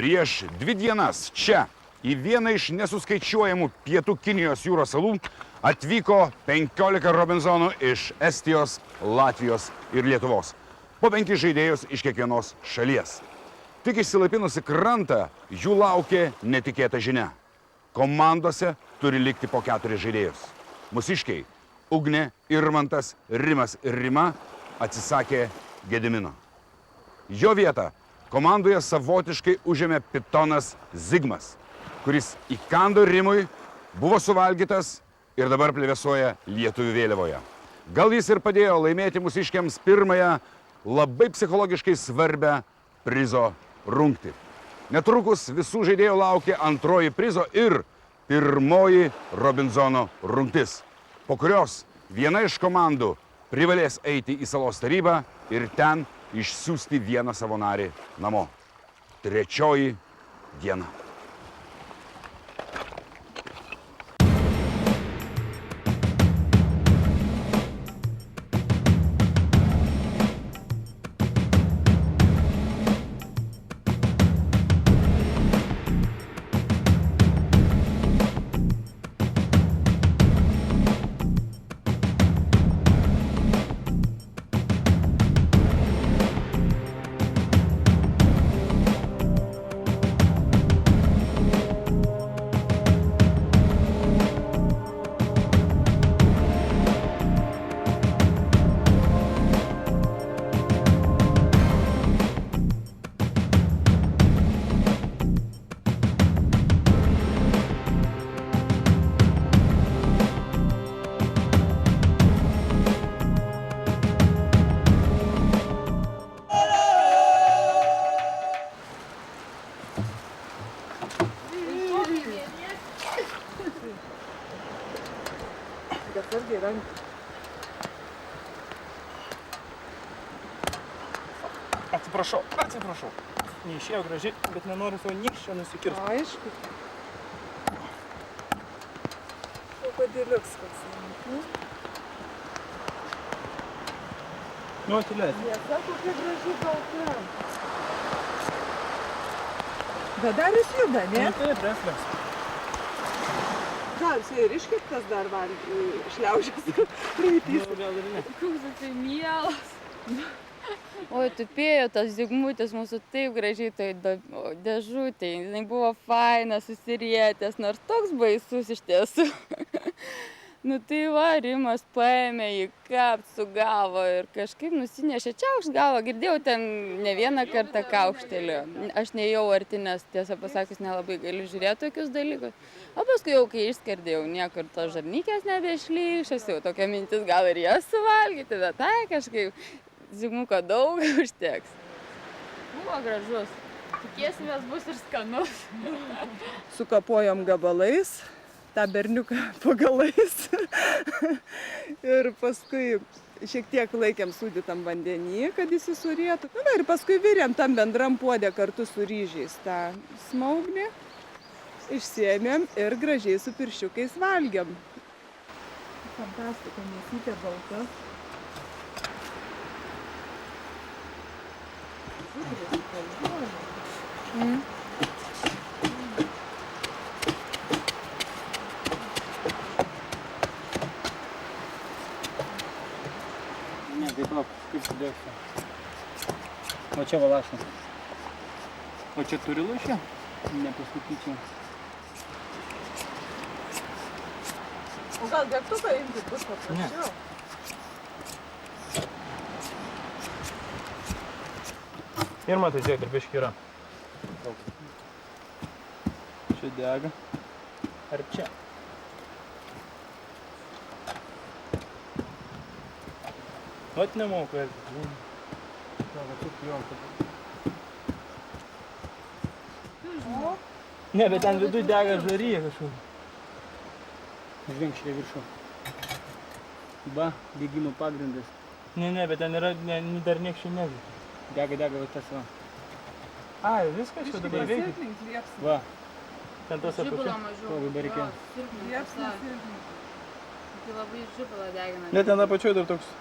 Prieš 2 dienas čia į vieną iš nesuskaičiuojamų pietų Kinijos jūros salų atvyko 15 Robinsonų iš Estijos, Latvijos ir Lietuvos. Po 5 žaidėjus iš kiekvienos šalies. Tik išsilaipinus į krantą, jų laukė netikėta žinia. Komandose turi likti po 4 žaidėjus. Mūsiškiai Ugnė, Irmantas, Rimas ir Rima atsisakė Gedimino. Jo vietą komandoje savotiškai užėmė Pitonas Zigmas, kuris įkando Rimui, buvo suvalgytas ir dabar plevėsuoja lietuvių vėliavoje. Gal jis ir padėjo laimėti mūsiškiams pirmąją labai psichologiškai svarbę prizo rungtį. Netrukus visų žaidėjų laukia antroji prizo ir pirmoji Robinsono rungtis, po kurios viena iš komandų privalės eiti į salos tarybą ir ten išsiųsti vieną savo narį namo. 3 diena. Atsiprašau. Neišėjo gražiai, bet nenoriu savo nykščio nusikirsti. Aišku. Padėliuks koks. Nu, atylės. Jėsa, kokia graži balta. Bet dar jis juda, ne? Taip, refleks. Gal, jis ir iškirptas dar šliaužęs. Praeitys. Gal ir ne. Koks tai mielas. Oi, tupėjo tas Zigmutis mūsų taip gražiai toj dėžutėj. Jis buvo fainas, susirietęs, nors toks baisus iš tiesų. Nu tai va, Rimas paėmė jį kapt, sugavo ir kažkaip nusinešė čiaukšt galvą. Girdėjau ten ne vieną kartą kaukštelio. Aš neėjau arti, nes tiesą pasakius nelabai galiu žiūrėti tokius dalykus. O paskui jau, kai išskerdėjau, niekur tos žarnykės nebešlykščios, jau tokia mintis gal ir jas suvalgyti, bet tai kažkaip Zigmuko daug užteks. Buvo gražus. Tikėsimės bus ir skanus. Sukapojom gabalais, tą berniuką po galais. Ir paskui šiek tiek laikėm sūdytam vandenį, kad jis įsurėtų. Na ir paskui virėm tam bendram puodė kartu su ryžiais tą smaugnį. Išsiėmėm ir gražiai su pirščiukais valgiam. Fantastika, mėsytė balta. Ne, tai palauk, kaip sudėksiu. O čia valašas. O čia turi lūšį? Nepasakyčiau. O gal degtuką imti bus paprasčiau? Irma, tai žiūrėk, ir biškį yra. Čia dega. Ar čia? Vat nemoku, elgtis. Ne, bet ten viduj dega žaryje kažkur. Žvenk šitai viršų. Ba, degimo pagrindas. Ne, bet ten yra, dar niekščiai neveikia. Dega, va tas va. Ai, viskas čia dabar veikia. Va. Ten tas apačia. Žibalo mažiau. Ko dabar reikia? Liepsnas. Tai labai žibalo degina. Ne, ten apačioj dar toks.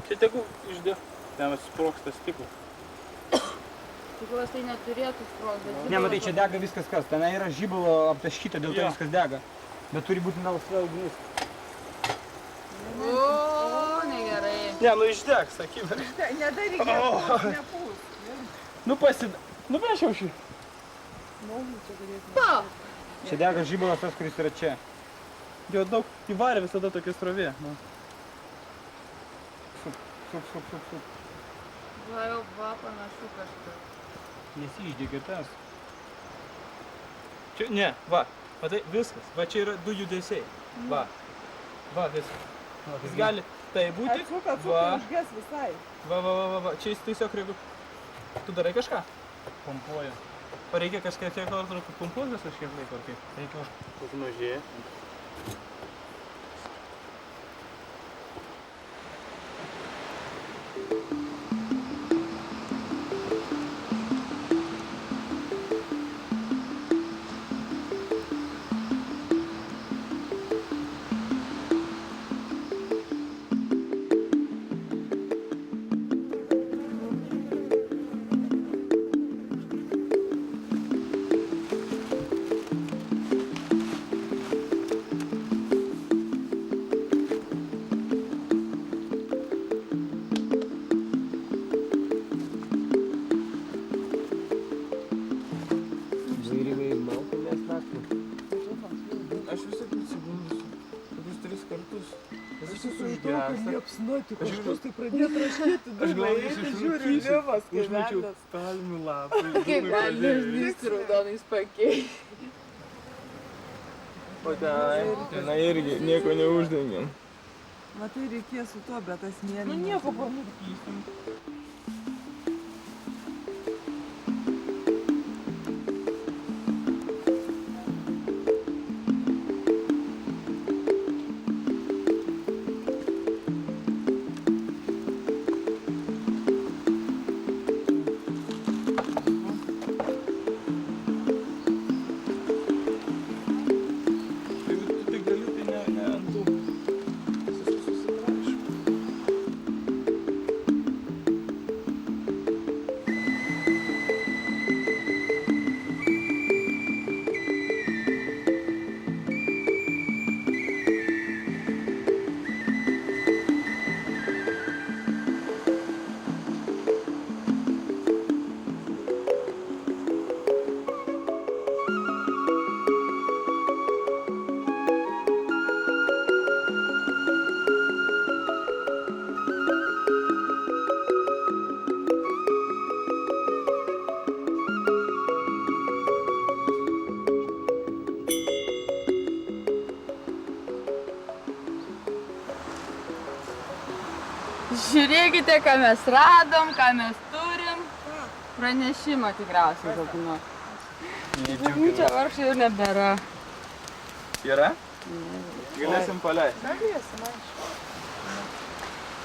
Čia tegu išdė. Ten sproksta stiklas. Stiklas tai neturėtų sprogti. Ne, matai, čia dega viskas kas. Ten yra žibalo aptaškyta, dėl to viskas dega. Bet turi būti melsva ugnis. O, negerai. Ne, nu išdegs, sakyk. Nedaryk, nepūs. Nu prašiau šį. Pa! Čia dega žibalas tas, kuris yra čia. Jo daug įvarė visada tokia srovė. Sup. Va, jau va, panašu kažkas. Nesiždėgia tas. Čia, ne, va, matai, viskas. Va, čia yra du judesiai. Va, viskas. Jis gali tai būti. Atsuk, užges visai. Va. Čia jis tiesiog reikia. Tu darai kažką? Pompuoja. O reikia kažkiek laiko pumpuoti visą kažkiek laiko, ar kaip? Reikia Užmažėja. Aš visą atsigundusiu. Kokius 3 kartus. Aš esu užgęsta. Kažkas tai pradėt rašyti. Aš galvoju, užmečiau palmių lapą. Kaip velnias raudonais pakeis. O tenai irgi nieko neuždengiam. Matai, reikės su to, bet tas mėlynas. Nu nieko pamurkysim. Žiūrėkite, ką mes radom, ką mes turim. Pranešimą tikriausiai kokį nors. Čia vargšai jau nebėra. Yra? Galėsim paleisti.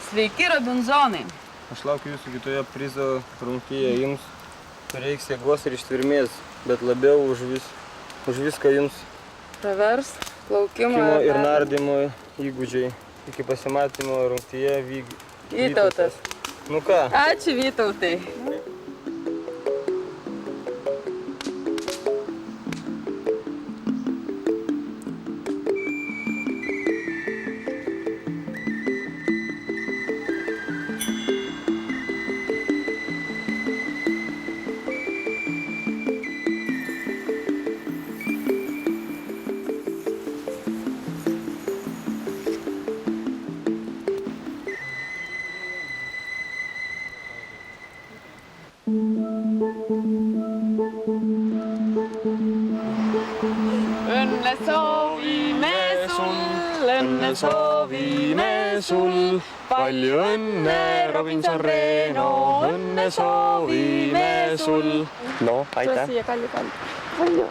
Sveiki, Robinzonai. Aš laukiu jūsų kitoje prizo rungtyje. Jums reiks jėgos ir ištvermės, bet labiau už viską jums Pravers, plaukimo ir nardymo įgūdžiai. Iki pasimatymo rungtyje Vytautas. Nu ką? Ačiū, Vytautai. Õnne soovime sul, palju õnne, Robinson Reno, õnne soovime sul. No, aitäh. Siia, Kalli. Palju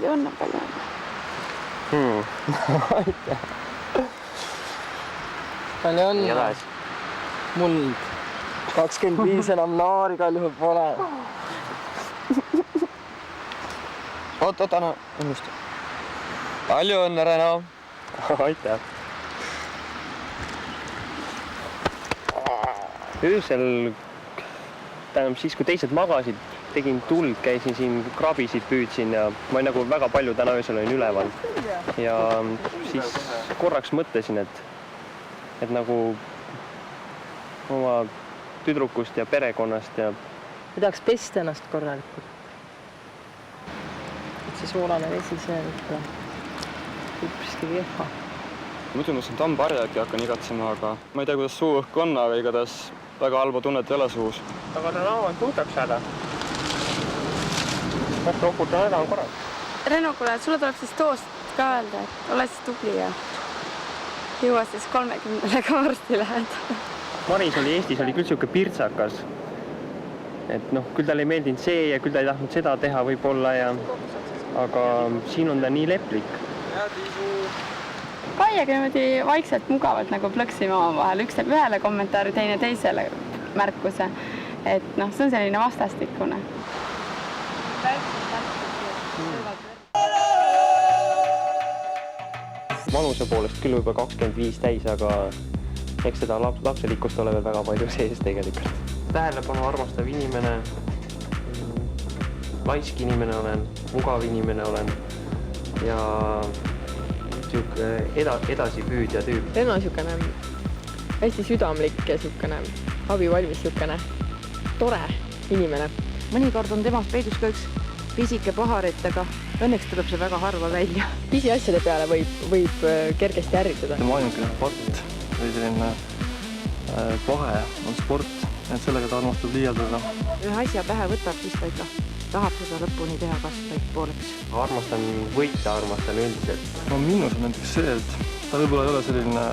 õnne. Aitäh. Palju õnne. Edasi. Mul 25 enam noori igal juhul pole. Oot, anna õnnistu. Palju õnne, Reno. Aitäh. öösel, tähendab siis, kui teised magasid, tegin tuld, käisin siin krabisid, püüdsin ja ma olin nagu väga palju täna öösel olin üleval. Ja siis korraks mõtlesin, et nagu oma tüdrukust ja perekonnast ja ma tahaks pesta ennast korralikult. Et see soolane vesi, see on ikka üpriski kehva. Muidu ma siin tambarja äkki hakkan igatsema, aga ma ei tea, kuidas suu õhk on, aga igatahes väga halba tunnet ei ole suus. aga ta on suudaks saada. Kas rokutan ära on korras? Reno, kuule, sulle tuleb siis toost ka öelda, et ole siis tubli ja jõua siis 30-le ka varsti lähed. Maris oli Eestis oli küll siuke pirtsakas. Et noh, küll talle ei meeldinud see ja küll ta ei tahtnud seda teha võib-olla ja aga siin on ta nii leplik. Kaiaga niimoodi vaikselt mugavalt nagu plõksime omavahel. Üks teeb ühele kommentaari, teine teisele märkuse. Et noh, see on selline vastastikune. Vanuse poolest küll juba 25 täis, aga eks seda lapselikkust ole veel väga palju sees tegelikult. Tähelepanu armastav inimene, laisk inimene olen, mugav inimene olen ja edasipüüdja tüüp. Reno on siukene hästi südamlik ja siukene abivalmis, siukene tore inimene. Mõnikord on temast peidus ka üks pisike paharitega. Õnneks tuleb see väga harva välja. Pisiasjade peale võib kergesti ärritada. Tema ainukene patt või selline vahe on sport, et sellega ta armastab liialdada. Ühe asja pähe võtab, siis ta ikka tahab seda lõpuni teha kas või pooleks. Armastan võita, armastan üldiselt. No miinus on näiteks see, et ta võib-olla ei ole selline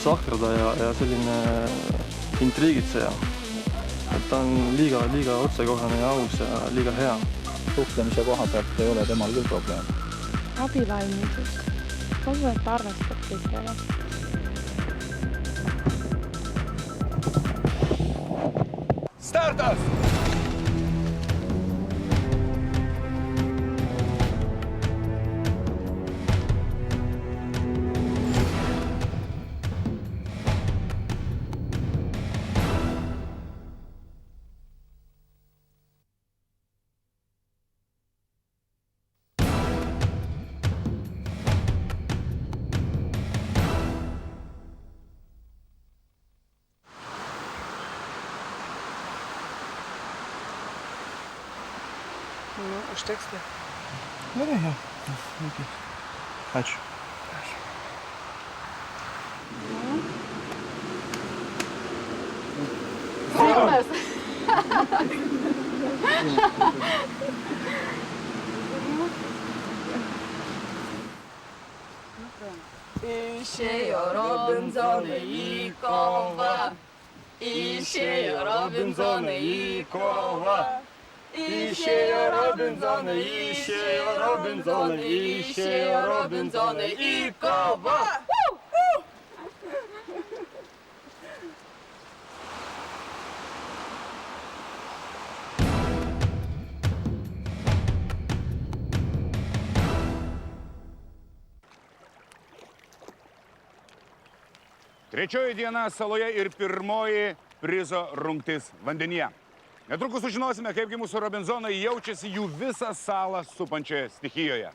sahkerdaja ja selline intriigitseja. Et ta on liiga otsekohane ja aus ja liiga hea. Suhtlemise koha pealt ei ole temal küll probleem. Abivalmisus. Kogu aeg arvestab teistele. Startas! Nu, užteks tai. Gerai, jo. Ačiū. Sėkmės. Išėjo Robinzonai į kovą. Išėjo Robinzonai į kovą. Išėjo Robinzonai, išėjo Robinzonai, išėjo Robinzonai į kovą. Trečioji diena saloje ir pirmoji prizo rungtis vandenyje. Netrukus sužinosime, kaipgi mūsų Robinzonai jaučiasi jų visą salą supančioje stichijoje.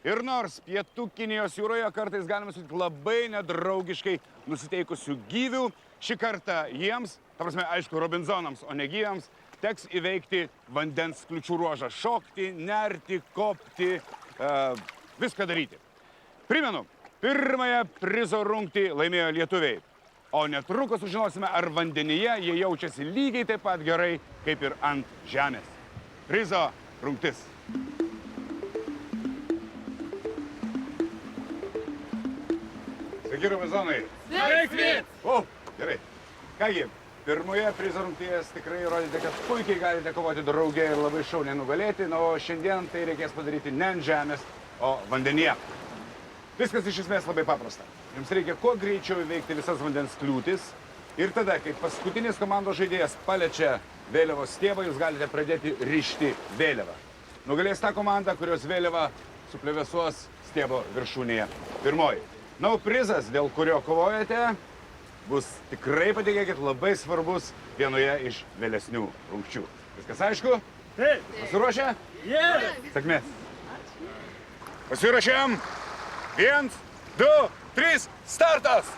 Ir nors pietų Kinijos jūroje kartais galime sutikti labai nedraugiškai nusiteikusių gyvių, šį kartą jiems, ta prasme, aišku, Robinzonams, o ne gyviams, teks įveikti vandens kliučių ruožą. Šokti, nerti, kopti, viską daryti. Primenu, pirmąją prizo rungtį laimėjo lietuviai. O netrukus sužinosime, ar vandenyje jie jaučiasi lygiai taip pat gerai, kaip ir ant žemės. Prizo rungtis. Sveiki, Robinzonai. Sveiki! O, gerai. Kągi, pirmoje prizo rungties tikrai rodėte, kad puikiai galite kovoti drauge ir labai šauniai nugalėti, o šiandien tai reikės padaryti ne ant žemės, o vandenyje. Viskas iš esmės labai paprasta. Jums reikia kuo greičiau įveikti visas vandens kliūtis ir tada, kai paskutinis komandos žaidėjas paliečia vėliavos stiebą, jūs galite pradėti rišti vėliavą. Nugalės tą komandą, kurios vėliava suplevėsuos stiebo viršūnėje pirmoji. Na, prizas, dėl kurio kovojate, bus tikrai, patikėkit, labai svarbus vienoje iš vėlesnių rungčių. Viskas aišku? Taip. Pasiruošę? Yes. Sėkmės. Pasiruošėm. 1, 2, 3, startas!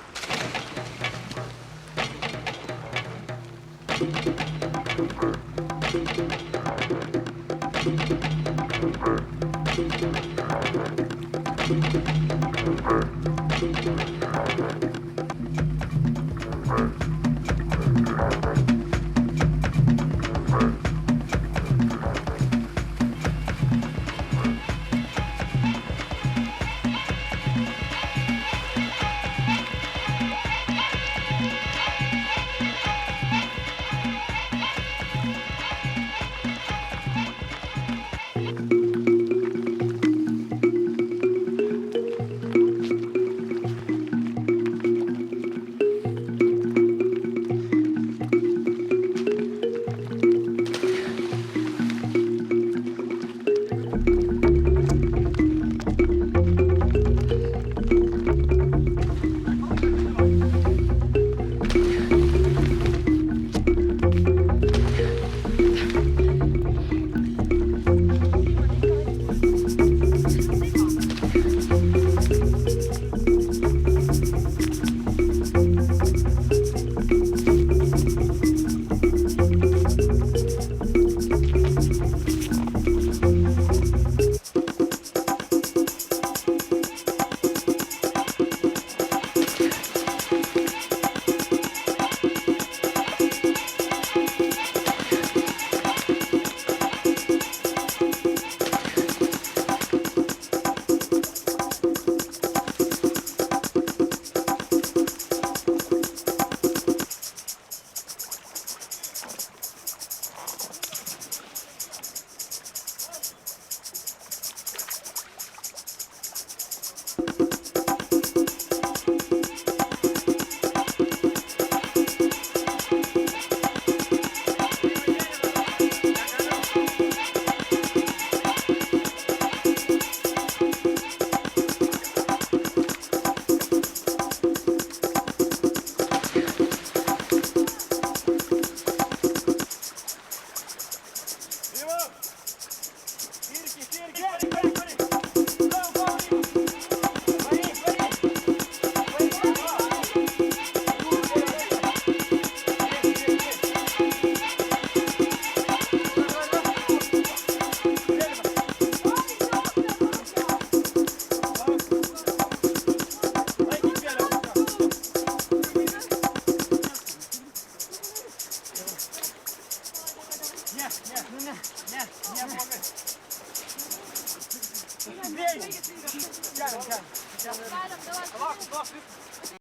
Galim, davай.